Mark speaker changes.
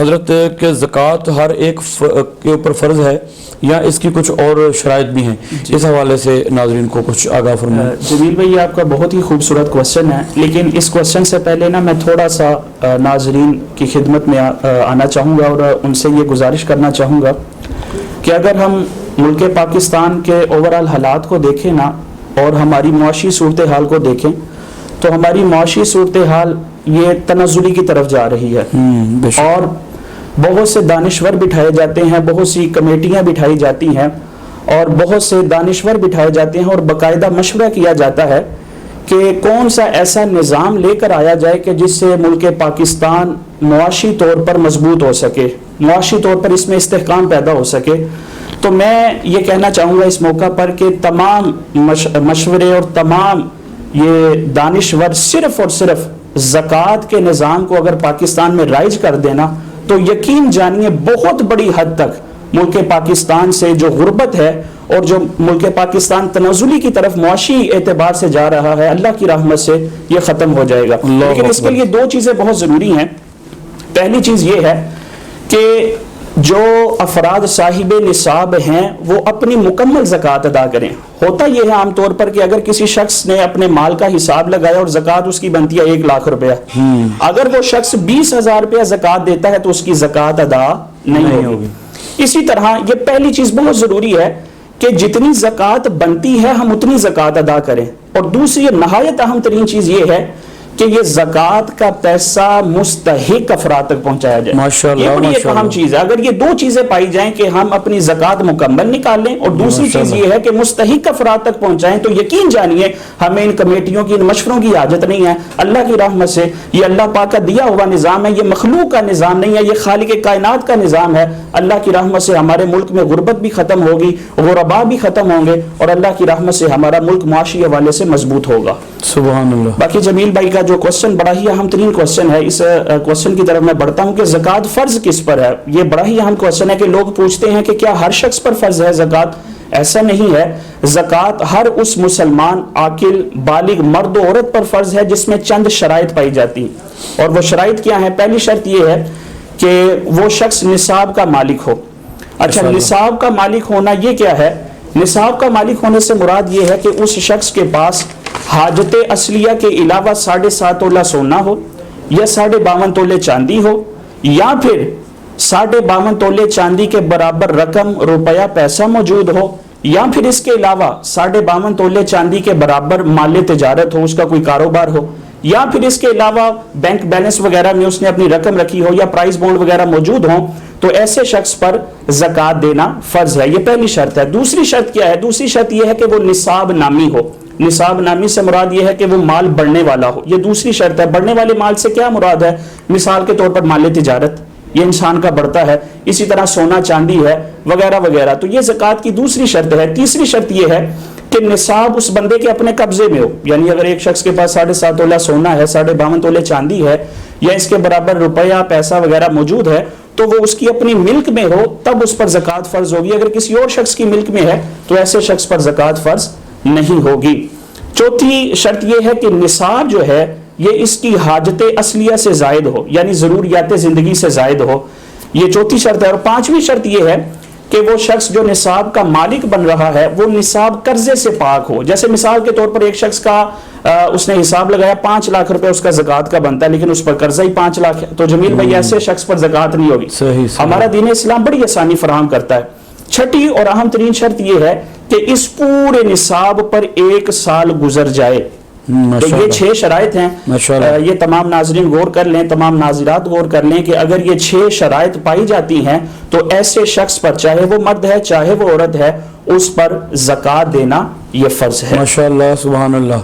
Speaker 1: حضرت کہ زکوٰۃ ہر ایک کے اوپر فرض ہے یا اس کی کچھ اور شرائط بھی ہیں؟ اس حوالے سے ناظرین کو کچھ آگاہ فرمائیں۔
Speaker 2: جمیل بھائی آپ کا بہت ہی خوبصورت کوشچن ہے، لیکن اس کوشچن سے پہلے نا میں تھوڑا سا ناظرین کی خدمت میں آنا چاہوں گا اور ان سے یہ گزارش کرنا چاہوں گا کہ اگر ہم ملک پاکستان کے اوورآل حالات کو دیکھیں نا اور ہماری معاشی صورتحال کو دیکھیں تو ہماری معاشی صورتحال یہ تنزلی کی طرف جا رہی ہے، اور بہت سے دانشور بٹھائے جاتے ہیں، بہت سی کمیٹیاں بٹھائی جاتی ہیں اور بہت سے دانشور بٹھائے جاتے ہیں اور باقاعدہ مشورہ کیا جاتا ہے کہ کون سا ایسا نظام لے کر آیا جائے کہ جس سے ملک پاکستان معاشی طور پر مضبوط ہو سکے، معاشی طور پر اس میں استحکام پیدا ہو سکے۔ تو میں یہ کہنا چاہوں گا اس موقع پر کہ تمام مشورے اور تمام یہ دانشور صرف اور صرف زکوٰۃ کے نظام کو اگر پاکستان میں رائج کر دینا تو یقین جانیے بہت بڑی حد تک ملک پاکستان سے جو غربت ہے اور جو ملک پاکستان تنزلی کی طرف معاشی اعتبار سے جا رہا ہے، اللہ کی رحمت سے یہ ختم ہو جائے گا۔ لیکن اس کے لیے دو چیزیں بہت ضروری ہیں۔ پہلی چیز یہ ہے کہ جو افراد صاحب نصاب ہیں وہ اپنی مکمل زکوٰۃ ادا کریں۔ ہوتا یہ ہے عام طور پر کہ اگر کسی شخص نے اپنے مال کا حساب لگایا اور زکوٰۃ اس کی بنتی ہے 1,00,000 روپیہ، اگر وہ شخص 20,000 روپیہ زکوٰۃ دیتا ہے تو اس کی زکوٰۃ ادا نہیں ہوگی۔ اسی طرح یہ پہلی چیز بہت ضروری ہے کہ جتنی زکوٰۃ بنتی ہے ہم اتنی زکوٰۃ ادا کریں، اور دوسری نہایت اہم ترین چیز یہ ہے کہ یہ زکوٰۃ کا پیسہ مستحق افراد تک پہنچایا جائے۔
Speaker 1: ماشاءاللہ،
Speaker 2: یہ بڑی ایک اہم چیز ہے۔ اگر یہ دو چیزیں پائی جائیں کہ ہم اپنی زکوٰۃ مکمل نکال لیں اور دوسری چیز یہ ہے کہ مستحق افراد تک پہنچائیں، تو یقین جانیے ہمیں ان کمیٹیوں کی، ان مشوروں کی حاجت نہیں ہے۔ اللہ کی رحمت سے یہ اللہ پاک کا دیا ہوا نظام ہے، یہ مخلوق کا نظام نہیں ہے، یہ خالق کائنات کا نظام ہے۔ اللہ کی رحمت سے ہمارے ملک میں غربت بھی ختم ہوگی، غربا بھی ختم ہوں گے، اور اللہ کی رحمت سے ہمارا ملک معاشی حوالے سے مضبوط ہوگا۔
Speaker 1: سبحان اللہ۔
Speaker 2: باقی جمیل بھائی کا جو کوشچن بڑا ہی اہم ترین کوشچن ہے، اس کوشچن کی طرف میں بڑھتا ہوں کہ زکوٰۃ فرض کس پر ہے۔ یہ بڑا ہی اہم کوشچن ہے کہ لوگ پوچھتے ہیں کہ کیا ہر شخص پر فرض ہے زکوٰۃ؟ ایسا نہیں ہے۔ زکوٰۃ ہر اس مسلمان عاقل بالغ مرد و عورت پر فرض ہے جس میں چند شرائط پائی جاتی ہیں، اور وہ شرائط کیا ہیں؟ پہلی شرط یہ ہے کہ وہ شخص نصاب کا مالک ہو۔ اچھا، نصاب کا مالک ہونا یہ کیا ہے؟ نصاب کا مالک ہونے سے مراد یہ ہے کہ اس شخص کے پاس حاجت اصلیہ کے علاوہ 7.5 تولہ سونا ہو، یا 52.5 تولے چاندی ہو، یا پھر 52.5 تولے چاندی کے برابر رقم روپیہ پیسہ موجود ہو، یا پھر اس کے علاوہ 52.5 تولے چاندی کے برابر مال تجارت ہو، اس کا کوئی کاروبار ہو، یا پھر اس کے علاوہ بینک بیلنس وغیرہ میں اس نے اپنی رقم رکھی ہو، یا پرائز بونڈ وغیرہ موجود ہوں، تو ایسے شخص پر زکوٰۃ دینا فرض ہے۔ یہ پہلی شرط ہے۔ دوسری شرط کیا ہے؟ دوسری شرط یہ ہے کہ وہ نصاب نامی ہو۔ نصاب نامی سے مراد یہ ہے کہ وہ مال بڑھنے والا ہو، یہ دوسری شرط ہے۔ بڑھنے والے مال سے کیا مراد ہے؟ مثال کے طور پر مال تجارت، یہ انسان کا بڑھتا ہے، اسی طرح سونا چاندی ہے وغیرہ وغیرہ، تو یہ زکوٰۃ کی دوسری شرط ہے۔ تیسری شرط یہ ہے کہ نصاب اس بندے کے اپنے قبضے میں ہو، یعنی اگر ایک شخص کے پاس 7.5 تولہ سونا ہے، 52.5 تولے چاندی ہے، یا اس کے برابر روپیہ پیسہ وغیرہ موجود ہے، تو وہ اس کی اپنی ملک میں ہو تب اس پر زکوٰۃ فرض ہوگی۔ اگر کسی اور شخص کی ملک میں ہے تو ایسے شخص پر زکوٰۃ فرض نہیں ہوگی۔ چوتھی شرط یہ ہے کہ نصاب جو ہے یہ اس کی حاجت اصلیہ سے زائد ہو، یعنی ضروریات زندگی سے زائد ہو، یہ چوتھی شرط ہے۔ اور پانچویں شرط یہ ہے کہ وہ شخص جو نصاب کا مالک بن رہا ہے وہ نصاب قرضے سے پاک ہو۔ جیسے مثال کے طور پر ایک شخص کا اس نے حساب لگایا 5 لاکھ روپے اس کا زکوٰۃ کا بنتا ہے، لیکن اس پر قرضہ ہی 5 لاکھ ہے، تو جمیل بھائی ایسے شخص پر زکوٰۃ نہیں ہوگی۔ ہمارا دین اسلام بڑی آسانی فراہم کرتا ہے۔ چھٹی اور اہم ترین شرط یہ ہے کہ اس پورے نصاب پر 1 سال گزر جائے۔ تو یہ 6 شرائط ہیں، یہ تمام ناظرین غور کر لیں، تمام ناظرات غور کر لیں کہ اگر یہ 6 شرائط پائی جاتی ہیں تو ایسے شخص پر، چاہے وہ مرد ہے چاہے وہ عورت ہے، اس پر زکوٰۃ دینا یہ فرض ہے۔
Speaker 1: ماشاءاللہ، سبحان اللہ۔